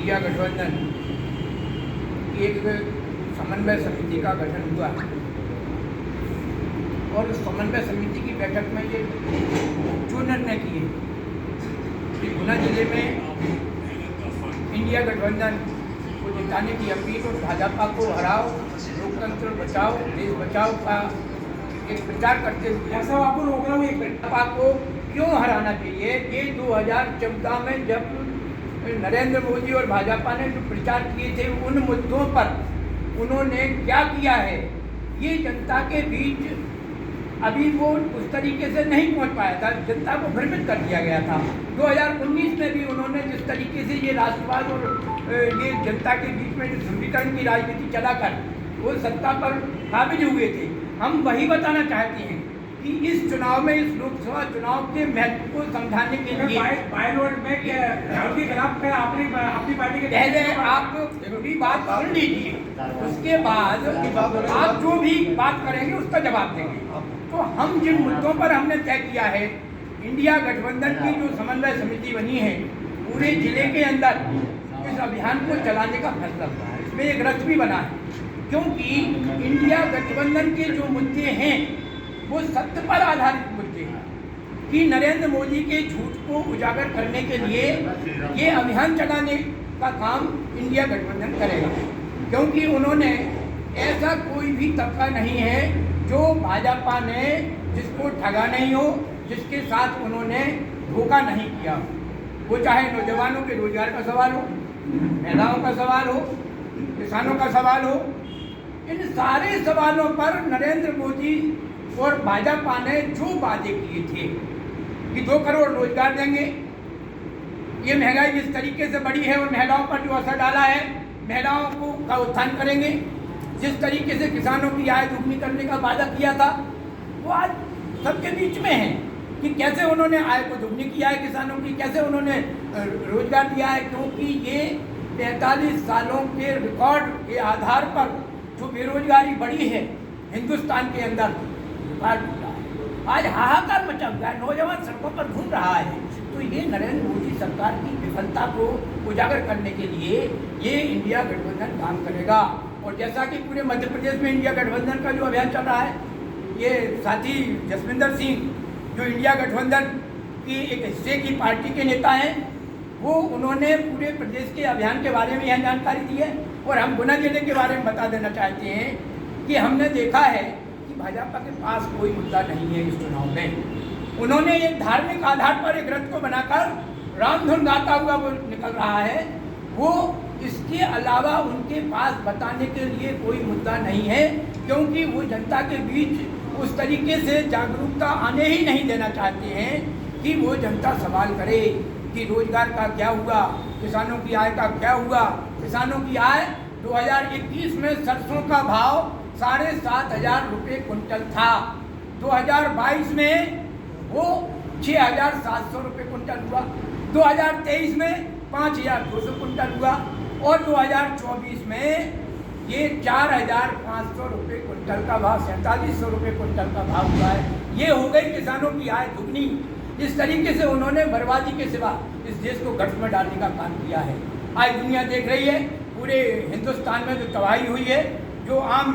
India गठबंधन की एक समन्वय समिति का गठन हुआ और उस समन्वय समिति की बैठक में ये जो निर्णय किए कि गुना जिले में इंडिया गठबंधन को जिताने की अपील और भाजपा को हराओ, लोकतंत्र बचाओ, देश बचाओ का एक प्रचार करते हुए ऐसा आपको रोक रहा हूँ एक मिनट। भाजपा को क्यों हराना चाहिए। ये 2014 में जब नरेंद्र मोदी और भाजपा ने जो प्रचार किए थे उन मुद्दों पर उन्होंने क्या किया है, ये जनता के बीच अभी वो उस तरीके से नहीं पहुंच पाया था, जनता को भ्रमित कर दिया गया था। 2019 में भी उन्होंने जिस तरीके से ये राष्ट्रवाद और ये जनता के बीच में जो ध्रुवीकरण की राजनीति चलाकर वो सत्ता पर काबिज हुए थे। हम वही बताना चाहते हैं कि इस चुनाव में, इस लोकसभा चुनाव के महत्व को समझाने के लिए बायलॉट में राहुल के खिलाफ आपने अपनी पार्टी के पहले आप भी बात सुन लीजिए, उसके बाद आप जो भी बात करेंगे उसका जवाब देंगे। तो हम जिन मुद्दों पर हमने तय किया है, इंडिया गठबंधन की जो समन्वय समिति बनी है, पूरे जिले के अंदर इस अभियान को चलाने का फैसला हुआ है। इसमें एक रथ भी बना है, क्योंकि इंडिया गठबंधन के जो मुद्दे हैं वो सत्य पर आधारित मुद्दे हैं कि नरेंद्र मोदी के झूठ को उजागर करने के लिए ये अभियान चलाने का काम इंडिया गठबंधन करेगा, क्योंकि उन्होंने ऐसा कोई भी तबका नहीं है जो भाजपा ने जिसको ठगा नहीं हो, जिसके साथ उन्होंने धोखा नहीं किया। वो चाहे नौजवानों के रोजगार का सवाल हो, महिलाओं का सवाल हो, किसानों का सवाल हो, इन सारे सवालों पर नरेंद्र मोदी और भाजपा ने जो वादे किए थे कि 2 करोड़ रोजगार देंगे, ये महंगाई जिस तरीके से बढ़ी है और महिलाओं पर जो असर डाला है, महिलाओं को का उत्थान करेंगे, जिस तरीके से किसानों की आय दुगनी करने का वादा किया था वो आज सबके बीच में है कि कैसे उन्होंने आय को दुगनी किया है किसानों की, कैसे उन्होंने रोजगार दिया है। क्योंकि ये 45 सालों के रिकॉर्ड के आधार पर जो बेरोजगारी बढ़ी है हिंदुस्तान के अंदर, आज हाहाकार मचा हुआ है, नौजवान सड़कों पर घूम रहा है। तो ये नरेंद्र मोदी सरकार की विफलता को उजागर करने के लिए ये इंडिया गठबंधन काम करेगा। और जैसा कि पूरे मध्य प्रदेश में इंडिया गठबंधन का जो अभियान चल रहा है, ये साथी जसविंदर सिंह जो इंडिया गठबंधन की एक हिस्से की पार्टी के नेता हैं, वो उन्होंने पूरे प्रदेश के अभियान के बारे में यह जानकारी दी है। और हम गुना जिले के बारे में बता देना चाहते हैं कि हमने देखा है कि भाजपा के पास कोई मुद्दा नहीं है इस चुनाव में। उन्होंने एक धार्मिक आधार पर एक रथ को बनाकर रामधुन गाता हुआ वो निकल रहा है, वो इसके अलावा उनके पास बताने के लिए कोई मुद्दा नहीं है, क्योंकि वो जनता के बीच उस तरीके से जागरूकता आने ही नहीं देना चाहते हैं कि वो जनता सवाल करे कि रोजगार का क्या हुआ, किसानों की आय का क्या हुआ। किसानों की आय 2021 में सरसों का भाव 7,500 रुपये कुंटल था, 2022 में वो 6,700 रुपये कुंटल हुआ, 2023 में 5,200 कुंटल हुआ और 2024 में ये 4,500 रुपये कुंटल का भाव, 4700 रुपये कुंटल का भाव हुआ है। ये हो गई किसानों की आय दुगनी। इस तरीके से उन्होंने बर्बादी के सिवा इस देश को गठ में डालने का काम किया है। आज दुनिया देख रही है, पूरे हिंदुस्तान में जो तबाही हुई है, जो आम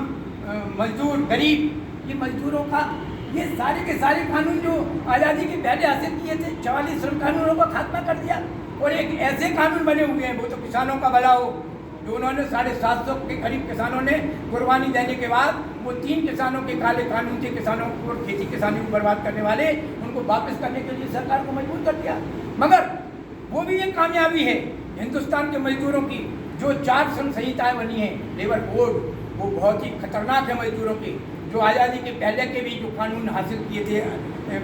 मजदूर गरीब, ये मजदूरों का ये सारे के सारे कानून जो आज़ादी के पहले हासिल किए थे, 44 श्रम कानूनों का खात्मा कर दिया और एक ऐसे कानून बने हुए हैं वो तो किसानों का भला हो, जो उन्होंने 750 के करीब किसानों ने कुर्बानी देने के बाद वो 3 किसानों के काले कानून थे, किसानों को खेती किसानी को बर्बाद करने वाले, उनको वापस करने के लिए सरकार को मजबूर कर दिया। मगर वो भी एक कामयाबी है हिंदुस्तान के मजदूरों की। जो 4 श्रम संहिताएँ बनी हैं, लेबर कोड, वो बहुत ही खतरनाक है मजदूरों की। जो आज़ादी के पहले के भी जो कानून हासिल किए थे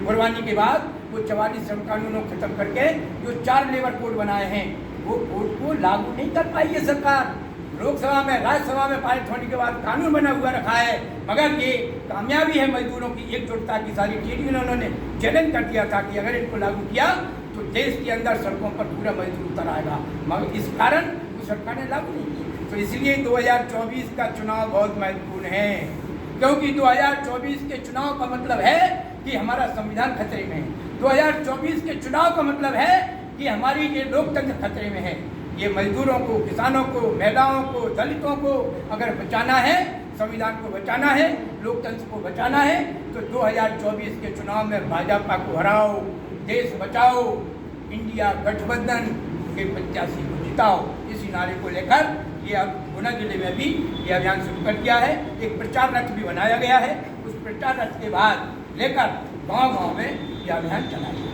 कुर्बानी के बाद, वो 44 श्रम कानूनों को खत्म करके जो 4 लेबर कोड बनाए हैं, वो कोड को लागू नहीं कर पाई है सरकार। लोकसभा में, राज्यसभा में पारित होने के बाद कानून बना हुआ रखा है, मगर ये कामयाबी है मजदूरों की एकजुटता की। सारी ट्रेड यूनियनों ने चैलेंज कर दिया था कि अगर इनको लागू किया तो देश के अंदर सड़कों पर पूरा मजदूर उतर आएगा, मगर इस कारण वो सरकार ने लागू नहीं की। तो इसलिए 2024 का चुनाव बहुत महत्वपूर्ण है, क्योंकि 2024 के चुनाव का मतलब है कि हमारा संविधान खतरे में है। 2024 के चुनाव का मतलब है कि हमारी ये लोकतंत्र खतरे में है। ये मजदूरों को, किसानों को, महिलाओं को, दलितों को अगर बचाना है, संविधान को बचाना है, लोकतंत्र को बचाना है, तो 2024 के चुनाव में भाजपा को हराओ, देश बचाओ, इंडिया गठबंधन के प्रत्याशी को जिताओ। इसी नारे को लेकर ये अब गुना जिले में भी ये अभियान शुरू कर दिया है। एक प्रचार रथ भी बनाया गया है। उस प्रचार रथ के बाद लेकर गांव-गांव में ये अभियान चलाया।